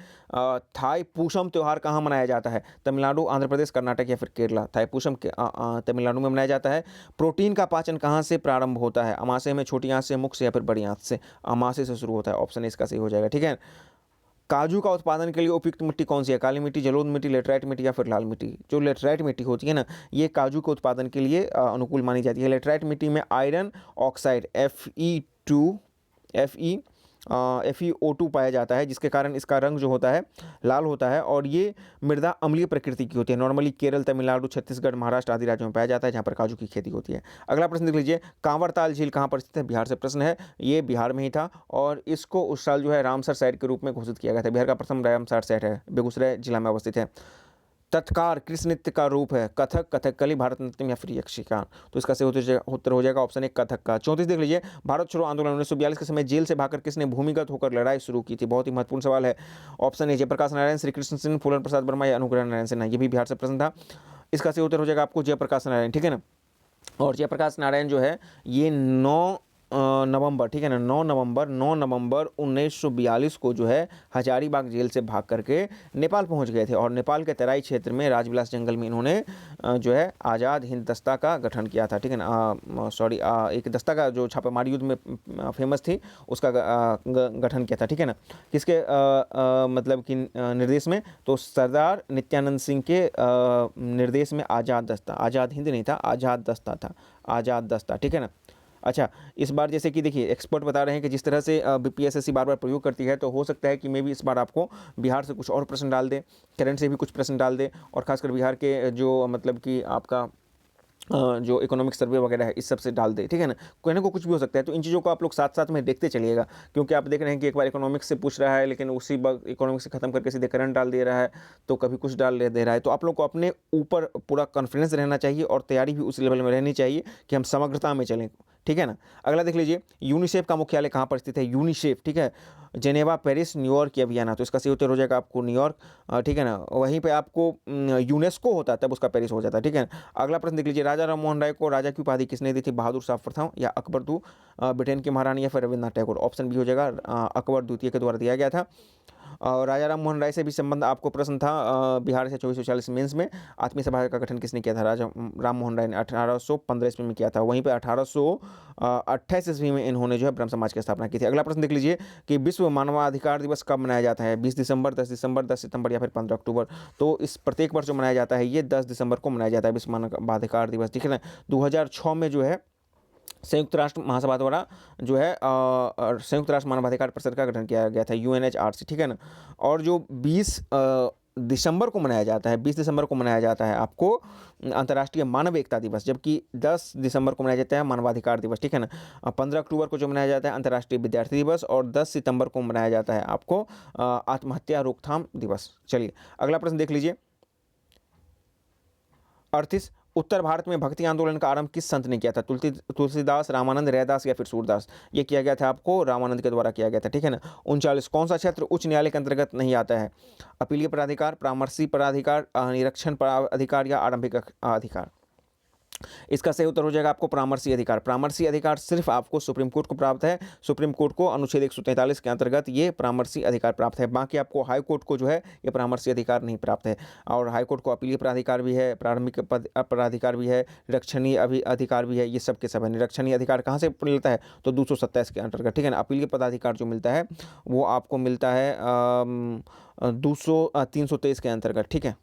थाई पूषम त्यौहार कहाँ मनाया जाता है, तमिलनाडु, आंध्र प्रदेश, कर्नाटक या फिर केरला। थाई पूषम तमिलनाडु में मनाया जाता है। प्रोटीन का पाचन कहाँ से प्रारंभ होता है, अमाशय में, छोटी आंत से, मुख से या फिर बड़ी आंत से, अमाशय से शुरू होता है, ऑप्शन इसका सही हो जाएगा, ठीक है। काजू का उत्पादन के लिए उपयुक्त मिट्टी कौन सी है, काली मिट्टी, जलोढ़ मिट्टी, लेटराइट मिट्टी या फिर लाल मिट्टी। जो लेटराइट मिट्टी होती है ना, ये काजू के उत्पादन के लिए अनुकूल मानी जाती है। लेटराइट मिट्टी में आयरन ऑक्साइड FeO2 पाया जाता है, जिसके कारण इसका रंग जो होता है लाल होता है और ये मृदा अम्लीय प्रकृति की होती है। नॉर्मली केरल, तमिलनाडु, छत्तीसगढ़, महाराष्ट्र आदि राज्यों में पाया जाता है जहाँ पर काजू की खेती होती है। अगला प्रश्न देख लीजिए, कांवरताल झील कहाँ पर स्थित है, बिहार से प्रश्न है, ये बिहार में ही था और इसको उस साल जो है रामसर साइट के रूप में घोषित किया गया था। बिहार का प्रथम रामसर साइट है, बेगूसराय जिला में अवस्थित है। तत्कार किस नृत्य का रूप है, कथक, कथकली, भारतनाट्यम या फिर यक्षगान, तो इसका सही उत्तर हो जाएगा ऑप्शन एक, कथक का। 34 देख लीजिए, भारत छोड़ो आंदोलन 1942 के समय जेल से भागकर किसने भूमिगत होकर लड़ाई शुरू की थी, बहुत ही महत्वपूर्ण सवाल है। ऑप्शन ए जयप्रकाश नारायण, श्री कृष्ण सिंह, फूलन प्रसाद वर्मा या अनुग्रह नारायण सिन्हा, ये भी बिहार से प्रश्न था। इसका सही उत्तर हो जाएगा आपको जयप्रकाश नारायण, ठीक है ना। और जयप्रकाश नारायण जो है ये 9 नवंबर, ठीक है ना, 9 नवंबर 1942 को जो है हजारीबाग जेल से भाग करके नेपाल पहुंच गए थे और नेपाल के तराई क्षेत्र में राजविलास जंगल में इन्होंने जो है आज़ाद हिंद दस्ता का गठन किया था, ठीक है ना। सॉरी, एक दस्ता का जो छापेमारी युद्ध में फेमस थी उसका गठन किया था, ठीक है ना। किसके मतलब कि निर्देश में, तो सरदार नित्यानंद सिंह के निर्देश में आज़ाद दस्ता, आज़ाद हिंद नहीं था, आज़ाद दस्ता था, आज़ाद दस्ता, ठीक है ना। अच्छा, इस बार जैसे कि देखिए एक्सपर्ट बता रहे हैं कि जिस तरह से बीपीएसएससी बार बार प्रयोग करती है, तो हो सकता है कि मे भी इस बार आपको बिहार से कुछ और प्रश्न डाल दे, करंट से भी कुछ प्रश्न डाल दे, और खासकर बिहार के जो मतलब कि आपका जो इकोनॉमिक सर्वे वगैरह है इस सब से डाल दे, ठीक है ना। कोई ना कोई कुछ भी हो सकता है, तो इन चीज़ों को आप लोग साथ साथ में देखते चलिएगा, क्योंकि आप देख रहे हैं कि एक बार इकोनॉमिक्स से पूछ रहा है लेकिन उसी वक्त इकोनॉमिक्स से खत्म करके सीधे करंट डाल दे रहा है, तो कभी कुछ डाल दे रहा है। तो आप लोग को अपने ऊपर पूरा कॉन्फिडेंस रहना चाहिए और तैयारी भी उस लेवल में रहनी चाहिए कि हम समग्रता में चलें, ठीक है ना। अगला देख लीजिए, यूनिसेफ का मुख्यालय कहाँ पर स्थित है, यूनिसेफ, ठीक है, जेनेवा, पेरिस, न्यूयॉर्क या वियना, तो इसका सही उत्तर हो जाएगा आपको न्यूयॉर्क, ठीक है ना। वहीं पे आपको यूनेस्को होता है तब उसका पेरिस हो जाता है, ठीक है ना। अगला प्रश्न देख लीजिए, राजा राम मोहन राय को राजा की उपाधि किसने दी थी, बहादुर शाह प्रथम या अकबर ब्रिटेन की महारानी या फिर रविन्द्रनाथ टैगोर, ऑप्शन बी हो जाएगा अकबर द्वितीय के द्वारा दिया गया था। और राजा राम मोहन राय से भी संबंध आपको प्रश्न था बिहार से 2440 मेंस में, आत्मीय सभा का गठन किसने किया था, राजा राम मोहन राय ने 1815 ईस्वी में किया था। वहीं पे 1828 ईस्वी में इन्होंने जो है ब्रह्म समाज की स्थापना की थी। अगला प्रश्न देख लीजिए कि विश्व मानवाधिकार दिवस कब मनाया जाता है, 20 दिसंबर, 10 दिसंबर, 10 सितंबर या फिर 15 अक्टूबर, तो इस प्रत्येक वर्ष जो मनाया जाता है ये 10 दिसंबर को मनाया जाता है विश्व मानवाधिकार दिवस, ठीक है ना। 2006 में जो है संयुक्त राष्ट्र महासभा द्वारा जो है संयुक्त राष्ट्र मानवाधिकार परिषद का गठन किया गया था, UNHRC, ठीक है ना। और जो 20 दिसंबर को मनाया जाता है, 20 दिसंबर को मनाया जाता है आपको अंतर्राष्ट्रीय मानव एकता दिवस, जबकि 10 दिसंबर को मनाया जाता है मानवाधिकार दिवस, ठीक है ना। 15 अक्टूबर को जो मनाया जाता है अंतर्राष्ट्रीय विद्यार्थी दिवस और 10 सितंबर को मनाया जाता है आपको आत्महत्या रोकथाम दिवस। चलिए अगला प्रश्न देख लीजिए, 38 उत्तर भारत में भक्ति आंदोलन का आरंभ किस संत ने किया था, तुलसीदास, रामानंद, रैदास या फिर सूरदास, ये किया गया था आपको रामानंद के द्वारा किया गया था, ठीक है ना। 39 कौन सा क्षेत्र उच्च न्यायालय के अंतर्गत नहीं आता है, अपीलीय प्राधिकार, परामर्शी प्राधिकार, निरीक्षण अधिकार या आरंभिक अधिकार, इसका सही उत्तर हो जाएगा आपको परामर्शी अधिकार। परामर्शी अधिकार सिर्फ आपको सुप्रीम कोर्ट को प्राप्त है, सुप्रीम कोर्ट को अनुच्छेद 143 के अंतर्गत ये परामर्शी अधिकार प्राप्त है, बाकी आपको हाई कोर्ट को जो है ये परामर्शी अधिकार नहीं प्राप्त है। और हाई कोर्ट को अपीलीय प्राधिकार भी है, प्रारंभिक प्राधिकार भी है, निरीक्षणीय अधिकार भी है, ये सब के सब है। निरीक्षणीय अधिकार कहाँ से मिलता है, तो 227 के अंतर्गत, ठीक है ना। अपीलीय पदाधिकार जो मिलता है वो आपको मिलता है 323 के अंतर्गत, ठीक है।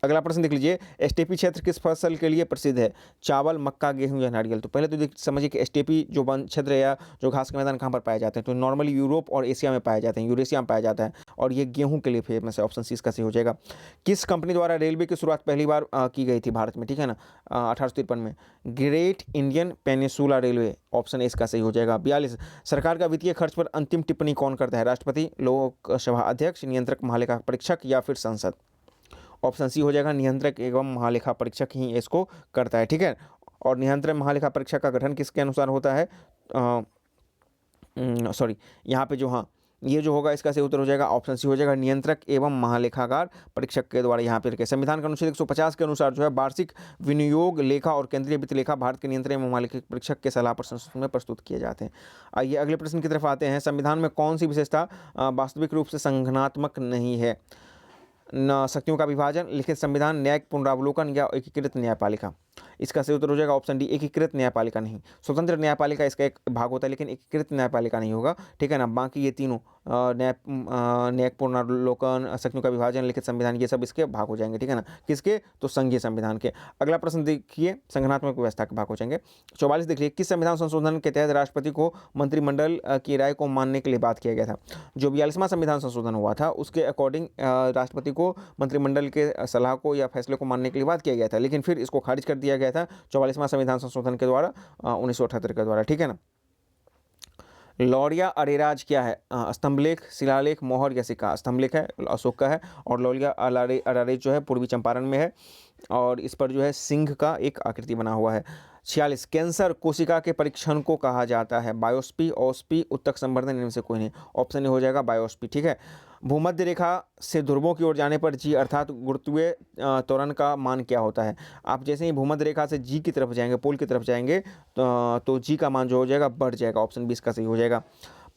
अगला प्रश्न देख लीजिए, स्टेपी क्षेत्र किस फसल के लिए प्रसिद्ध है? चावल, मक्का, गेहूं या नारियल? तो पहले तो समझिए कि स्टेपी जो वन क्षेत्र या जो घास के मैदान कहाँ पर पाए जाते हैं, तो नॉर्मली यूरोप और एशिया में पाए जाते हैं, यूरेशिया में पाया जाता है, और ये गेहूं के लिए फेमस है। ऑप्शन सी इसका सही हो जाएगा। किस कंपनी द्वारा रेलवे की शुरुआत पहली बार की गई थी भारत में, ठीक है ना, 1853 में? Great Indian peninsula railway, option A इसका सही हो जाएगा। 42, सरकार का वित्तीय खर्च पर अंतिम टिप्पणी कौन करता है? राष्ट्रपति, लोकसभा अध्यक्ष, नियंत्रक, महालेखा परीक्षक या फिर संसद? ऑप्शन सी हो जाएगा, नियंत्रक एवं महालेखा परीक्षक ही इसको करता है, ठीक है। और नियंत्रक महालेखा परीक्षक का गठन किसके अनुसार होता है? सॉरी, यहाँ पे जो, हाँ, ये जो होगा इसका सही उत्तर हो जाएगा ऑप्शन सी हो जाएगा, नियंत्रक एवं महालेखागार परीक्षक के द्वारा यहाँ पे रखे। संविधान का अनुच्छेद 150 के अनुसार जो है वार्षिक विनियोग लेखा और केंद्रीय वित्त लेखा भारत के नियंत्रक एवं महालेखा परीक्षक के सलाह पर संसद में प्रस्तुत किए जाते हैं। आइए अगले प्रश्न की तरफ आते हैं। संविधान में कौन सी विशेषता वास्तविक रूप से संगठनात्मक नहीं है? न शक्तियों का विभाजन, लिखित संविधान, न्यायिक पुनरावलोकन या एकीकृत न्यायपालिका? इसका सही उत्तर हो जाएगा ऑप्शन डी, एकीकृत न्यायपालिका नहीं। स्वतंत्र न्यायपालिका इसका एक भाग होता है, लेकिन एकीकृत न्यायपालिका नहीं होगा, ठीक है ना। बाकी ये तीनों न्यायिक पुनरावलोकन, शक्तियों का विभाजन, लिखित संविधान, ये सब इसके भाग हो जाएंगे, ठीक है ना। किसके? तो संघीय संविधान के। अगला प्रश्न देखिए, संगठनात्मक व्यवस्था के भाग हो जाएंगे। 44 देखिए, किस संविधान संशोधन के तहत राष्ट्रपति को मंत्रिमंडल की राय को मानने के लिए बात किया गया था? जो 42वां संविधान संशोधन हुआ था उसके अकॉर्डिंग राष्ट्रपति को मंत्रिमंडल के सलाह को या फैसले को मानने के लिए बात किया गया था, लेकिन फिर इसको खारिज कर दिया गया था 44वां संविधान संशोधन के द्वारा, 1978 के द्वारा, ठीक है ना। लौरिया अरेराज क्या है? स्तंभलेख, शिलालेख, मोहर या सिक्का? स्तंभलेख है, अशोक का है, और लौरिया अरेराज जो है पूर्वी चंपारण में है, और इस पर जो है सिंह का एक आकृति बना हुआ है। 46, कैंसर कोशिका के परीक्षण को कहा जाता है? बायोप्सी, ओस्पी, उत्तक संवर्धन, इनमें से कोई नहीं। ऑप्शन ए हो जाएगा बायोप्सी, ठीक है। भूमध्य रेखा से ध्रुवों की ओर जाने पर जी अर्थात गुरुत्वीय त्वरण का मान क्या होता है? आप जैसे ही भूमध्य रेखा से जी की तरफ जाएंगे, पोल की तरफ जाएंगे, तो जी का मान जो हो जाएगा बढ़ जाएगा। ऑप्शन 20 का सही हो जाएगा।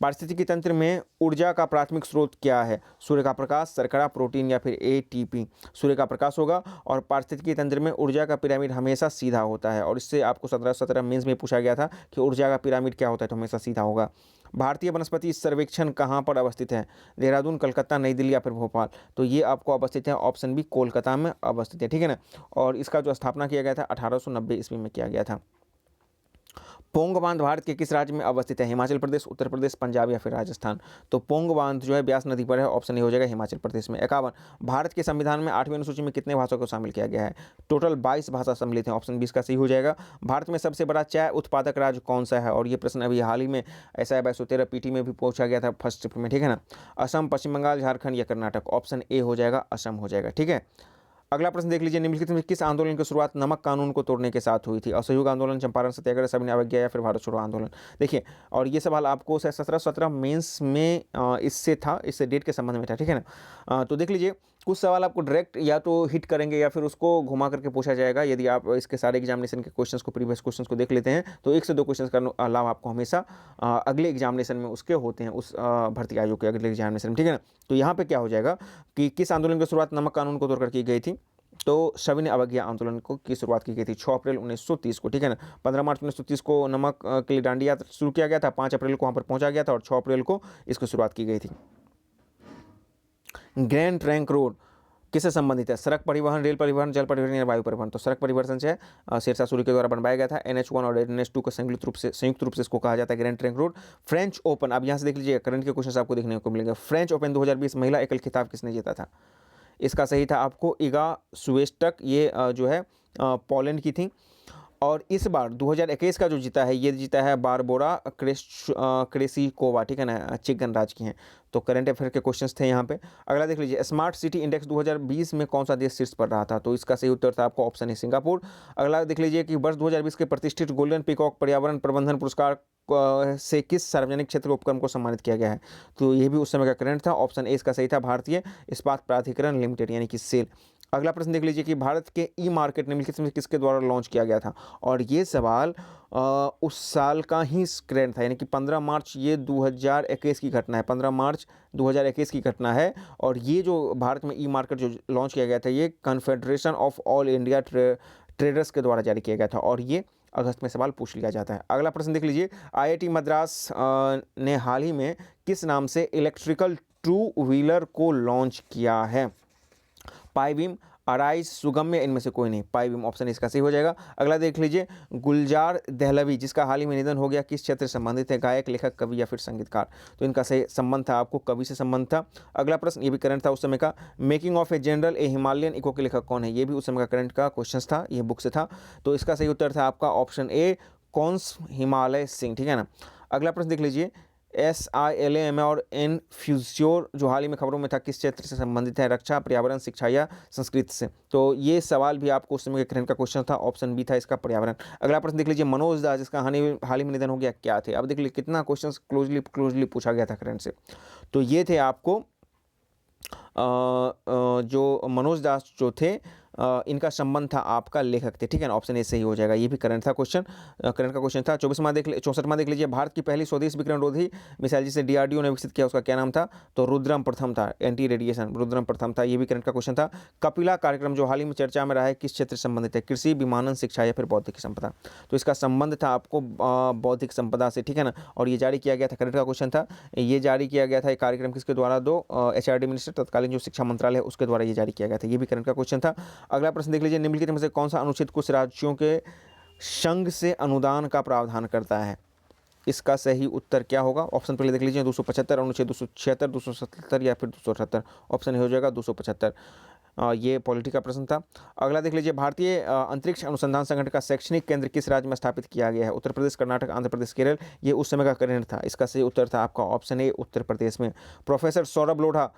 पारिस्थितिकी तंत्र में ऊर्जा का प्राथमिक स्रोत क्या है? सूर्य का प्रकाश, शर्करा, प्रोटीन या फिर एटीपी? सूर्य का प्रकाश होगा। और पारिस्थितिकी तंत्र में ऊर्जा का पिरामिड हमेशा सीधा होता है, और इससे आपको 17 मेंस में पूछा गया था कि ऊर्जा का पिरामिड क्या होता है, तो हमेशा सीधा होगा। भारतीय वनस्पति सर्वेक्षण कहाँ पर अवस्थित है? देहरादून, कलकत्ता, नई दिल्ली या फिर भोपाल? तो ये आपको अवस्थित है, ऑप्शन बी कोलकाता में अवस्थित है, ठीक है ना। और इसका जो स्थापना किया गया था 1890 ईस्वी में किया गया था। पोंग बांध भारत के किस राज्य में अवस्थित है? हिमाचल प्रदेश, उत्तर प्रदेश, पंजाब या फिर राजस्थान? तो पोंग बांध जो है ब्यास नदी पर है, ऑप्शन ए हो जाएगा हिमाचल प्रदेश में। 51, भारत के संविधान में 8वीं अनुसूची में कितने भाषाओं को शामिल किया गया है? टोटल 22 भाषा सम्मिलित हैं, ऑप्शन 20 का सही हो जाएगा। भारत में सबसे बड़ा चाय उत्पादक राज्य कौन सा है? और ये प्रश्न अभी हाल ही में ऐसा है 213 पीटी में भी पूछा गया था फर्स्ट शिफ्ट में, ठीक है ना। असम, पश्चिम बंगाल, झारखंड या कर्नाटक? ऑप्शन ए हो जाएगा, असम हो जाएगा, ठीक है। अगला प्रश्न देख लीजिए, निम्नलिखित में किस आंदोलन की शुरुआत नमक कानून को तोड़ने के साथ हुई थी? असहयोग आंदोलन, चंपारण सत्याग्रह, सविनय अवज्ञा या फिर भारत छोड़ो आंदोलन? देखिए, और ये सवाल आपको 17 मेंस में इससे था, इससे डेट के संबंध में था, ठीक है ना। तो देख लीजिए, कुछ सवाल आपको डायरेक्ट या तो हिट करेंगे या फिर उसको घुमा करके पूछा जाएगा। यदि आप इसके सारे एग्जामिनेशन के क्वेश्चंस को, प्रीवियस क्वेश्चंस को देख लेते हैं, तो 1 से 2 क्वेश्चंस का लाभ आपको हमेशा अगले एग्जामिनेशन में उसके होते हैं, उस भर्ती आयोग के अगले एग्जामिनेशन में, ठीक है ना। तो यहाँ पे क्या हो जाएगा कि किस आंदोलन की शुरुआत नमक कानून को तोड़कर की गई थी? तो सविनय अवज्ञा आंदोलन को की शुरुआत की गई थी 6 अप्रैल 1930 को, ठीक है ना। 15 मार्च 1930 को नमक के लिए डांडी यात्रा शुरू किया गया था, 5 अप्रैल को वहाँ पर पहुँचा गया था, और 6 अप्रैल को इसकी शुरुआत की गई थी। ग्रैंड ट्रंक रोड किससे संबंधित है? सड़क परिवहन, रेल परिवहन, जल परिवहन या वायु परिवहन? तो सड़क परिवहन से शेरशाह सूरी के द्वारा बनवाया गया था। NH1 और NH2 का संयुक्त रूप से इसको कहा जाता है grand trunk road. French open, अब यहाँ से देख लीजिए, करंट के क्वेश्चन आपको देखने को मिलेंगे। फ्रेंच ओपन 2020 महिला एकल खिताब किसने जीता था? इसका सही था आपको इगा स्विएटेक, ये जो है पोलैंड की थी। और इस बार 2021 का जो जीता है, ये जीता है बारबोरा क्रेसिकोवा, ठीक है ना, चेक गणराज्य की हैं। तो करंट अफेयर के क्वेश्चंस थे यहाँ पे। अगला देख लीजिए, स्मार्ट सिटी इंडेक्स 2020 में कौन सा देश शीर्ष पर रहा था? तो इसका सही उत्तर था आपको ऑप्शन है सिंगापुर। अगला देख लीजिए कि वर्ष 2020 के प्रतिष्ठित गोल्डन पीकॉक पर्यावरण प्रबंधन पुरस्कार से किस सार्वजनिक क्षेत्र उपक्रम को सम्मानित किया गया है? तो ये भी उस समय का करंट था, ऑप्शन ए इसका सही था, भारतीय इस्पात प्राधिकरण लिमिटेड यानी कि सेल। अगला प्रश्न देख लीजिए कि भारत के ई मार्केट निम्नलिखित में किसके द्वारा लॉन्च किया गया था? और ये सवाल उस साल का ही करंट था, यानी कि 15 मार्च ये 2021 की घटना है, 15 मार्च 2021 की घटना है। और ये जो भारत में ई मार्केट जो लॉन्च किया गया था, ये confederation of all India traders के द्वारा जारी किया गया था, और ये अगस्त में सवाल पूछ लिया जाता है। अगला प्रश्न देख लीजिए, IIT मद्रास ने हाल ही में किस नाम से इलेक्ट्रिकल टू व्हीलर को लॉन्च किया है? पाईबीम, आराइज, सुगम्य, इनमें से कोई नहीं, पाइबिम ऑप्शन इसका सही हो जाएगा। अगला देख लीजिए, गुलजार दहलवी जिसका हाल ही में निधन हो गया, किस क्षेत्र से संबंधित है? गायक, लेखक, कवि या फिर संगीतकार? तो इनका सही संबंध था आपको कवि से संबंध था। अगला प्रश्न, ये भी करंट था उस समय का, making of a general a Himalayan echo के लेखक कौन है? ये भी उस समय का करंट का क्वेश्चन था, ये बुक से था। तो इसका सही उत्तर था आपका ऑप्शन ए, कौंस हिमालय सिंह, ठीक है ना। अगला प्रश्न देख लीजिए, SILAM और इन्फ्यूजियोर जो हाल ही में खबरों में था, किस क्षेत्र से संबंधित है? रक्षा, पर्यावरण, शिक्षा या संस्कृत से? तो ये सवाल भी आपको उस समय के करंट का क्वेश्चन था, ऑप्शन बी था इसका पर्यावरण। अगला प्रश्न देख लीजिए, मनोज दास जिसका हाल ही में निधन हो गया, क्या थे? अब देख लीजिए कितना क्वेश्चन क्लोजली पूछा गया था करंट से। तो ये थे आपको जो मनोज दास जो थे, इनका संबंध था आपका लेखक थे, ठीक है ना। ऑप्शन ए सही हो जाएगा, ये भी करंट था क्वेश्चन, करंट का क्वेश्चन था। 64वां देख लीजिए, भारत की पहली स्वदेश विकिरणरोधी मिसाइल जिसे DRDO ने विकसित किया, उसका क्या नाम था? तो रुद्रम प्रथम था, एंटी रेडिएशन रुद्रम प्रथम था, ये भी करंट का क्वेश्चन था। कपिला कार्यक्रम जो हाल ही में चर्चा में रहा है, किस क्षेत्र से संबंधित है? कृषि, विमानन, शिक्षा या फिर बौद्धिक संपदा? तो इसका संबंध था आपको बौद्धिक संपदा से, ठीक है ना। और ये जारी किया गया था, करंट का क्वेश्चन था, ये जारी किया गया था ये कार्यक्रम किसके द्वारा? HRD मिनिस्टर तत्कालीन जो शिक्षा मंत्रालय है उसके द्वारा ये जारी किया गया था, ये भी करंट का क्वेश्चन था। अगला प्रश्न देख लीजिए, निम्नलिखित में से कौन सा अनुच्छेद कुछ राज्यों के संघ से अनुदान का प्रावधान करता है? इसका सही उत्तर क्या होगा? ऑप्शन पहले देख लीजिए, 275, अनुच्छेद 276, 277 या फिर 278। ऑप्शन हो जाएगा 275। ये पॉलिटी का प्रश्न था। अगला देख लीजिए, भारतीय अंतरिक्ष अनुसंधान संगठन का शैक्षणिक केंद्र किस राज्य में स्थापित किया गया है? उत्तर प्रदेश, कर्नाटक, आंध्र प्रदेश, केरल? ये उस समय का करंट था, इसका सही उत्तर था आपका ऑप्शन ए, उत्तर प्रदेश में। प्रोफेसर सौरभ लोढ़ा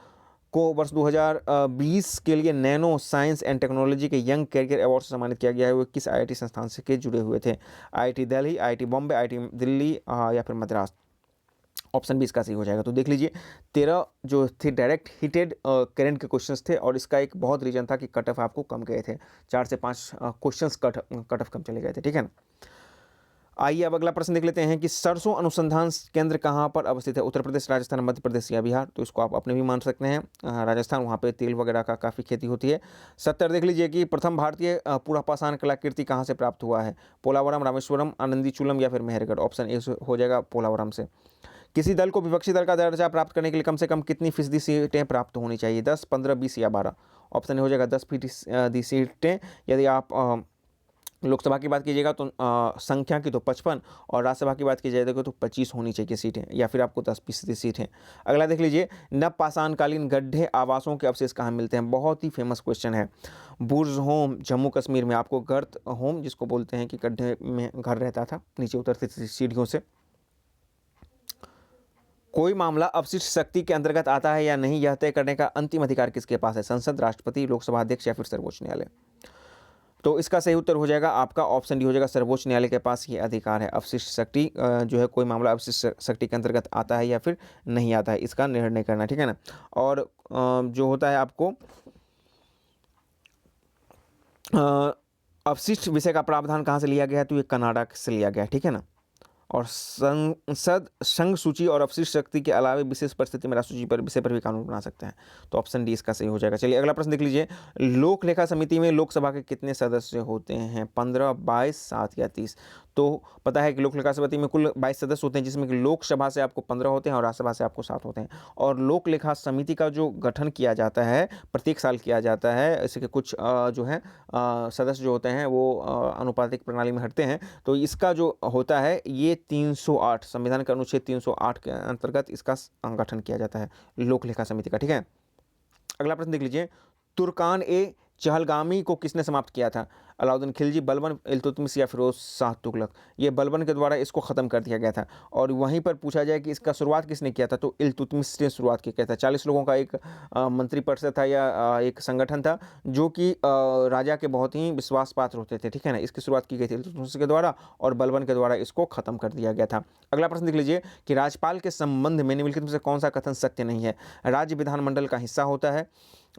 को वर्ष 2020 के लिए नैनो साइंस एंड टेक्नोलॉजी के यंग कैरियर अवार्ड से सम्मानित किया गया है। वो किस IIT संस्थान से के जुड़े हुए थे? IIT Delhi, IIT Bombay, IIT Delhi या फिर मद्रास? ऑप्शन बी इसका सही हो जाएगा। तो देख लीजिए, 13 जो थे डायरेक्ट हिटेड करंट के क्वेश्चंस थे, और इसका एक बहुत रीजन था कि कट ऑफ आपको कम गए थे, 4 से 5 क्वेश्चंस कट ऑफ कम चले गए थे, ठीक है ना। आइए अब अगला प्रश्न देख लेते हैं कि सरसों अनुसंधान केंद्र कहाँ पर अवस्थित है? उत्तर प्रदेश, राजस्थान, मध्य प्रदेश या बिहार? तो इसको आप अपने भी मान सकते हैं, राजस्थान, वहाँ पे तेल वगैरह का काफ़ी खेती होती है। 70 देख लीजिए कि प्रथम भारतीय पुरापाषाण कलाकृति कहाँ से प्राप्त हुआ है? पोलावरम, रामेश्वरम, आनंदीचूलम या फिर मेहरगढ़? ऑप्शन ए हो जाएगा पोलावरम से। किसी दल को विपक्षी दल का दर्जा प्राप्त करने के लिए कम से कम कितनी फीसदी सीटें प्राप्त होनी चाहिए? 10, 15, 20 या 12? ऑप्शन हो जाएगा 10% सीटें। यदि आप लोकसभा की बात कीजिएगा तो संख्या की तो 55, और राज्यसभा की बात की जाएगी तो 25 होनी चाहिए सीटें, या फिर आपको 10% सीटें। अगला देख लीजिए, नवपाषाणकालीन गड्ढे आवासों के अवशेष कहाँ मिलते हैं? बहुत ही फेमस क्वेश्चन है। बुर्ज होम जम्मू कश्मीर में, आपको गर्त होम जिसको बोलते हैं कि गड्ढे में घर रहता था, नीचे उतरते थे सीढ़ियों से। कोई मामला अवशिष्ट शक्ति के अंतर्गत आता है या नहीं, यह तय करने का अंतिम अधिकार किसके पास है? संसद, राष्ट्रपति, लोकसभा अध्यक्ष या फिर सर्वोच्च न्यायालय? तो इसका सही उत्तर हो जाएगा आपका ऑप्शन डी हो जाएगा, सर्वोच्च न्यायालय के पास ये अधिकार है। अवशिष्ट शक्ति जो है, कोई मामला अवशिष्ट शक्ति के अंतर्गत आता है या फिर नहीं आता है, इसका निर्णय करना, ठीक है ना। और जो होता है आपको अवशिष्ट विषय का प्रावधान कहाँ से लिया गया है? तो ये कनाडा से लिया गया है, ठीक है ना। और संसद संघ सूची और अवशिष्ट शक्ति के अलावा विशेष परिस्थिति में राष्ट्र सूची पर विषय पर भी कानून बना सकते हैं। तो ऑप्शन डी इसका सही हो जाएगा। चलिए अगला प्रश्न देख लीजिए, लोक लेखा समिति में लोकसभा के कितने सदस्य होते हैं? 15, 22, 7 या 30? तो पता है कि लोक लेखा समिति में कुल 22 सदस्य होते हैं, जिसमें कि लोकसभा से आपको 15 होते हैं और राज्यसभा से आपको 7 होते हैं। और लोक लेखा समिति का जो गठन किया जाता है प्रत्येक साल किया जाता है, इसके कुछ जो है सदस्य जो होते हैं वो अनुपातिक प्रणाली में हटते हैं। तो इसका जो होता है ये 308 संविधान के अनुच्छेद 308 के अंतर्गत इसका गठन किया जाता है लोक लेखा समिति का, ठीक है। अगला प्रश्न देख लीजिए, तुर्कान ए चहलगामी को किसने समाप्त किया था? अलाउद्दीन खिलजी, बलबन, इल्तुतमिश या फिरोज शाह तुगलक? ये बलबन के द्वारा इसको ख़त्म कर दिया गया था। और वहीं पर पूछा जाए कि इसका शुरुआत किसने किया था, तो इल्तुतमिश ने शुरुआत की था। 40 लोगों का एक मंत्रिपरिषद था या एक संगठन था जो कि राजा के बहुत ही विश्वास पात्र होते थे, ठीक है ना। इसकी शुरुआत की गई थी इल्तुतमिश के द्वारा और बलबन के द्वारा इसको ख़त्म कर दिया गया था। अगला प्रश्न देख लीजिए कि राज्यपाल के संबंध में निम्नलिखित में से कौन सा कथन सत्य नहीं है? राज्य विधानमंडल का हिस्सा होता है,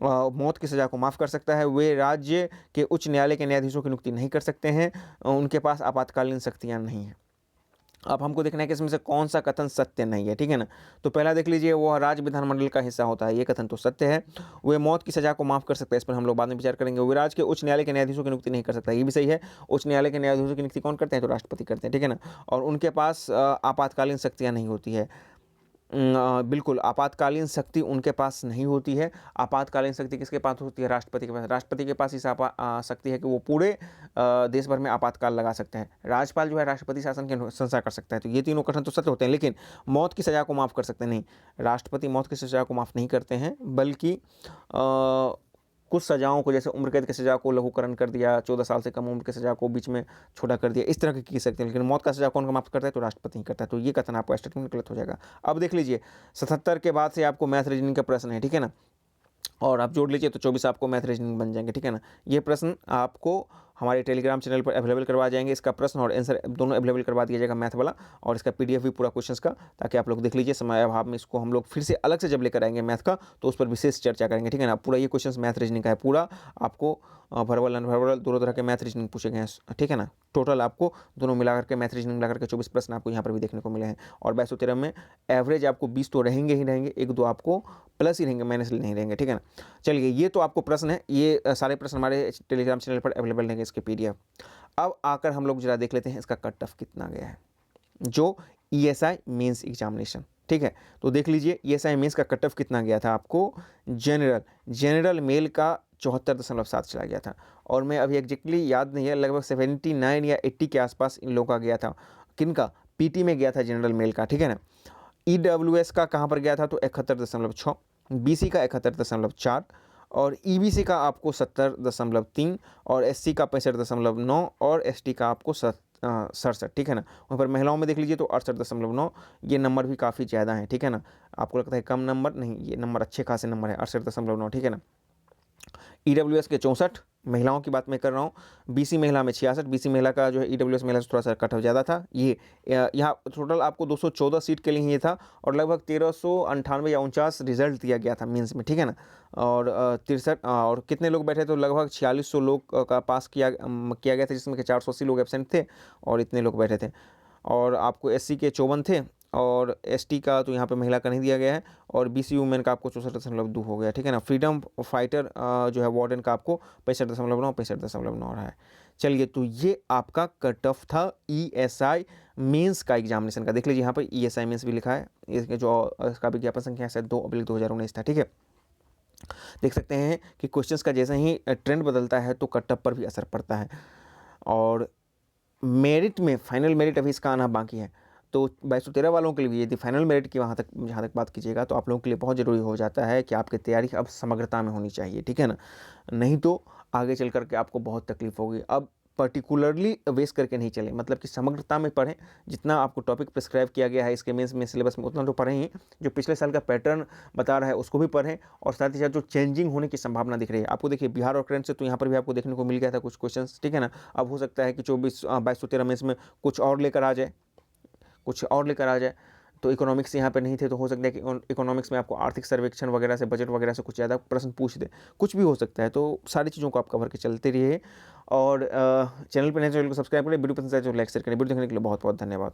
मौत की सज़ा को माफ़ कर सकता है, वे राज्य के उच्च न्यायालय के न्यायाधीशों की नियुक्ति नहीं कर सकते हैं, उनके पास आपातकालीन शक्तियाँ नहीं हैं। अब हमको देखना है कि इसमें से कौन सा कथन सत्य नहीं है, ठीक है ना। तो पहला देख लीजिए, वो राज्य विधानमंडल का हिस्सा होता है, ये कथन तो सत्य है। वे मौत की सज़ा को माफ़ कर सकते हैं, इस पर हम लोग बाद में विचार करेंगे। वे राज्य के उच्च न्यायालय के न्यायाधीशों की नियुक्ति नहीं कर सकता, ये भी सही है। उच्च न्यायालय के न्यायाधीशों की नियुक्ति कौन करते हैं? तो राष्ट्रपति करते हैं, ठीक है ना। और उनके पास आपातकालीन शक्तियाँ नहीं होती है। बिल्कुल आपातकालीन शक्ति उनके पास नहीं होती है। आपातकालीन शक्ति किसके पास होती है? राष्ट्रपति के पास। राष्ट्रपति के पास इस शक्ति है कि वो पूरे देश भर में आपातकाल लगा सकते हैं। राज्यपाल जो है राष्ट्रपति शासन की अनुशंसा कर सकता है। तो ये तीनों कथन तो सत्य होते हैं, लेकिन मौत की सज़ा को माफ़ कर सकते नहीं। राष्ट्रपति मौत की सज़ा को माफ़ नहीं करते हैं, बल्कि कुछ सज़ाओं को, जैसे उम्र कैद की सज़ा को लघुकरण कर दिया, 14 साल से कम उम्र की सज़ा को बीच में छोटा कर दिया, इस तरह की सकते हैं। लेकिन मौत का सज़ा कौन माफ़ करता है? तो राष्ट्रपति ही करता है। तो ये कथन आपका स्टेटमेंट गलत हो जाएगा। अब देख लीजिए, 77 के बाद से आपको मैथ रीजनिंग का प्रश्न है, ठीक है ना, और आप जोड़ लीजिए तो 24 आपको मैथ रीजनिंग बन जाएंगे, ठीक है ना। ये प्रश्न आपको हमारे टेलीग्राम चैनल पर अवेलेबल करवा जाएंगे। इसका प्रश्न और आंसर दोनों अवेलेबल करवा दिया जाएगा, मैथ वाला और इसका पीडीएफ भी पूरा क्वेश्चंस का, ताकि आप लोग देख लीजिए। समय अभाव में इसको हम लोग फिर से अलग से जब लेकर आएंगे मैथ का, तो उस पर विशेष चर्चा करेंगे, ठीक है ना। पूरा ये क्वेश्चंस मैथ रीजनिंग का है, पूरा आपको वर्बल अनवर्बल दोनों तरह के मैथ रीजनिंग पूछे गए हैं, ठीक है ना। टोटल आपको दोनों मिलाकर के मैथ रीजनिंग मिलाकर के 24 प्रश्न आपको यहाँ पर भी देखने को मिले हैं। और 2213 में एवरेज आपको 20 तो रहेंगे ही रहेंगे, 1-2 आपको प्लस ही रहेंगे, माइनस नहीं रहेंगे, ठीक है ना। चलिए, ये तो आपको प्रश्न है, ये सारे प्रश्न हमारे टेलीग्राम चैनल पर अवेलेबल रहेंगे, इसके पीडीएफ। अब आकर हम लोग जरा देख लेते हैं इसका कट ऑफ कितना गया है, जो ईएसआई मेंस एग्जामिनेशन, ठीक है। तो देख लीजिए ईएसआई मेंस का कट ऑफ कितना गया था आपको। जनरल मेल का 74.7 चला गया था, और मैं अभी एग्जैक्टली याद नहीं है, लगभग 79 या 80 के आसपास इन लोगों का गया था। किनका? पीटी में गया था जनरल मेल का, ठीक है ना। ईडब्ल्यूएस का कहाँ पर गया था? तो 71.6, बीसी का 71.4, और ईबीसी का आपको 70.3, और एससी का 65.9, और एसटी का आपको 67, ठीक है ना। वहाँ पर महिलाओं में देख लीजिए तो 68.9, ये नंबर भी काफ़ी ज़्यादा है, ठीक है ना। आपको लगता है कम नंबर, नहीं, ये नंबर अच्छे खासे नंबर है, 68.9, ठीक है ना। ईडब्ल्यूएस के 64, महिलाओं की बात मैं कर रहा हूँ। बीसी महिला में 66, बीसी महिला का जो है ईडब्ल्यूएस महिला से थोड़ा सा कट ऑफ ज़्यादा था। ये यहाँ टोटल आपको 214 सीट के लिए ये था, और लगभग 1398 या 49 रिजल्ट दिया गया था मेंस में, ठीक है ना। और 63, और कितने लोग बैठे? तो लगभग 4600 लोग का पास किया गया था, जिसमें कि 480 लोग एब्सेंट थे और इतने लोग बैठे थे। और आपको एससी के 54 थे, और एसटी का तो यहाँ पे महिला का नहीं दिया गया है, और बीसी वुमेन का आपको 64.2 हो गया, ठीक है ना। फ्रीडम फाइटर जो है वार्डन का आपको 65.9 रहा है। चलिए, तो ये आपका कट ऑफ था ईएसआई मेंस का एग्जामिनेशन का। देख लीजिए यहाँ पर ईएसआई मेंस भी लिखा है, इसके जो इसका विज्ञापन संख्या है 2/2019 था, ठीक है। देख सकते हैं कि क्वेश्चंस का जैसे ही ट्रेंड बदलता है तो कट ऑफ पर भी असर पड़ता है। और मेरिट में फाइनल मेरिट अभी इसका आना बाकी है, तो 2213 वालों के लिए भी यदि फाइनल मेरिट की जहाँ तक बात कीजिएगा, तो आप लोगों के लिए बहुत ज़रूरी हो जाता है कि आपकी तैयारी अब समग्रता में होनी चाहिए, ठीक है ना। नहीं तो आगे चल करके आपको बहुत तकलीफ होगी। अब पर्टिकुलरली वेस्ट करके नहीं चलें, मतलब कि समग्रता में पढ़ें। जितना आपको टॉपिक प्रिस्क्राइब किया गया है इसके मेंस में सिलेबस में, उतना तो पढ़ें ही। जो पिछले साल का पैटर्न बता रहा है उसको भी पढ़ें, और साथ ही साथ जो चेंजिंग होने की संभावना दिख रही है आपको, देखिए बिहार और करंट से तो यहाँ पर भी आपको देखने को मिल गया था कुछ क्वेश्चंस, ठीक है ना। अब हो सकता है कि 2213 मेंस में कुछ और लेकर आ जाए, तो इकोनॉमिक्स यहाँ पे नहीं थे, तो हो सकता है कि इकोनॉमिक्स में आपको आर्थिक सर्वेक्षण वगैरह से, बजट वगैरह से कुछ ज़्यादा प्रश्न पूछ दे, कुछ भी हो सकता है। तो सारी चीज़ों को आप कवर के चलते रहिए, और चैनल पर नए चैनल को सब्सक्राइब करें, वीडियो पसंद आए तो लाइक शेयर करें। वीडियो देखने के लिए बहुत बहुत धन्यवाद।